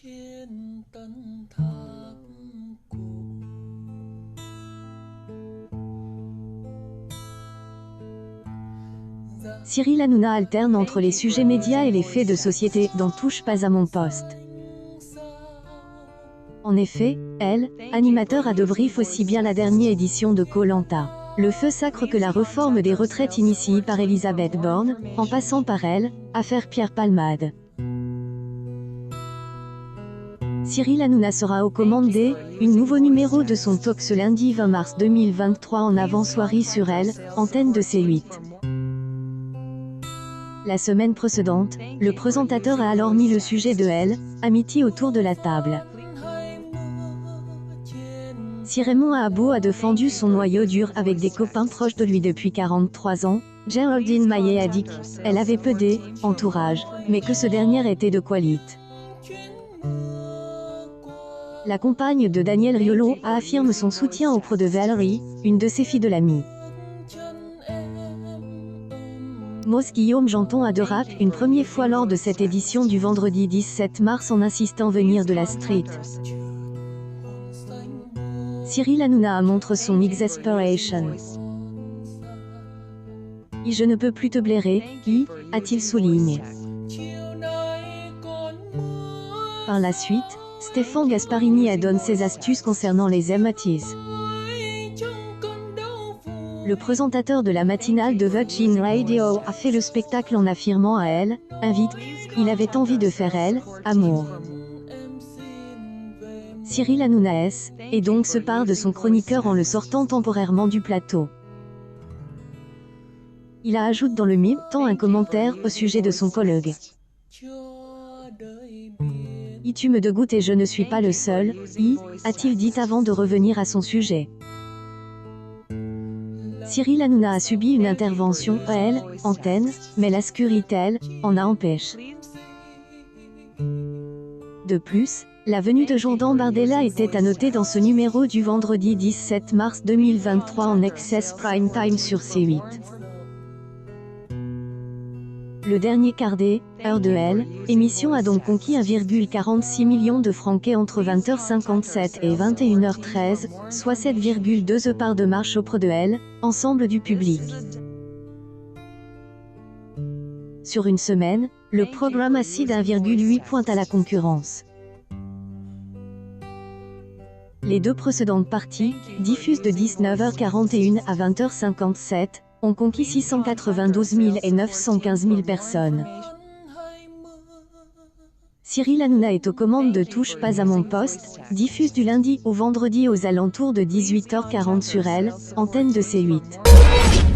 trên tân tháp cổ. Cyril Hanouna alterne entre les sujets médias et les faits de société dans Touche pas à mon poste. En effet, elle, animateur à debrief aussi bien la dernière édition de Koh-Lanta, le feu sacre que la réforme des retraites initiée par Elisabeth Borne, en passant par elle, affaire Pierre Palmade. Cyril Hanouna sera aux commandes un nouveau numéro de son talk ce lundi 20 mars 2023 en avant-soirée sur Elle, antenne de C8. La semaine précédente, le présentateur a alors mis le sujet de Elle, amitié autour de la table. Si Raymond Aabo a défendu son noyau dur avec des copains proches de lui depuis 43 ans, Géraldine Maillet a dit qu'elle avait peu d'entourage, mais que ce dernier était de qualité. La compagne de Daniel Riolo affirme son soutien auprès de Valérie, une de ses filles de l'ami. Mos Guillaume Janton a de rap une première fois lors de cette édition du vendredi 17 mars en insistant venir de la street. Cyril Hanouna montre son exasperation. Et je ne peux plus te blairer, a-t-il souligné. Par la suite, Stéphane Gasparini a donné ses astuces concernant les MATs. Le présentateur de la matinale de Virgin Radio a fait le spectacle en affirmant à Elle, invite, qu'il avait envie de faire Elle, amour. Cyril Hanouna et donc se part de son chroniqueur en le sortant temporairement du plateau. Il a ajouté dans le même temps un commentaire au sujet de son collègue. Tu me dégoûtes et je ne suis pas le seul, a-t-il dit avant de revenir à son sujet. Cyril Hanouna a subi une intervention à Elle, antenne, mais la sécurité en a empêché. De plus, la venue de Jordan Bardella était à noter dans ce numéro du vendredi 17 mars 2023 en Access Prime Time sur C8. Le dernier quart d'heure de Elle, émission a donc conquis 1,46 million de francs entre 20h57 et 21h13, soit 7,2 parts de marche auprès de Elle, ensemble du public. Sur une semaine, le programme accède 1,8 points à la concurrence. Les deux précédentes parties, diffusées de 19h41 à 20h57, ont conquis 692 000 et 915 000 personnes. Cyril Hanouna est aux commandes de Touche pas à mon poste, diffuse du lundi au vendredi aux alentours de 18h40 sur Elle, antenne de C8.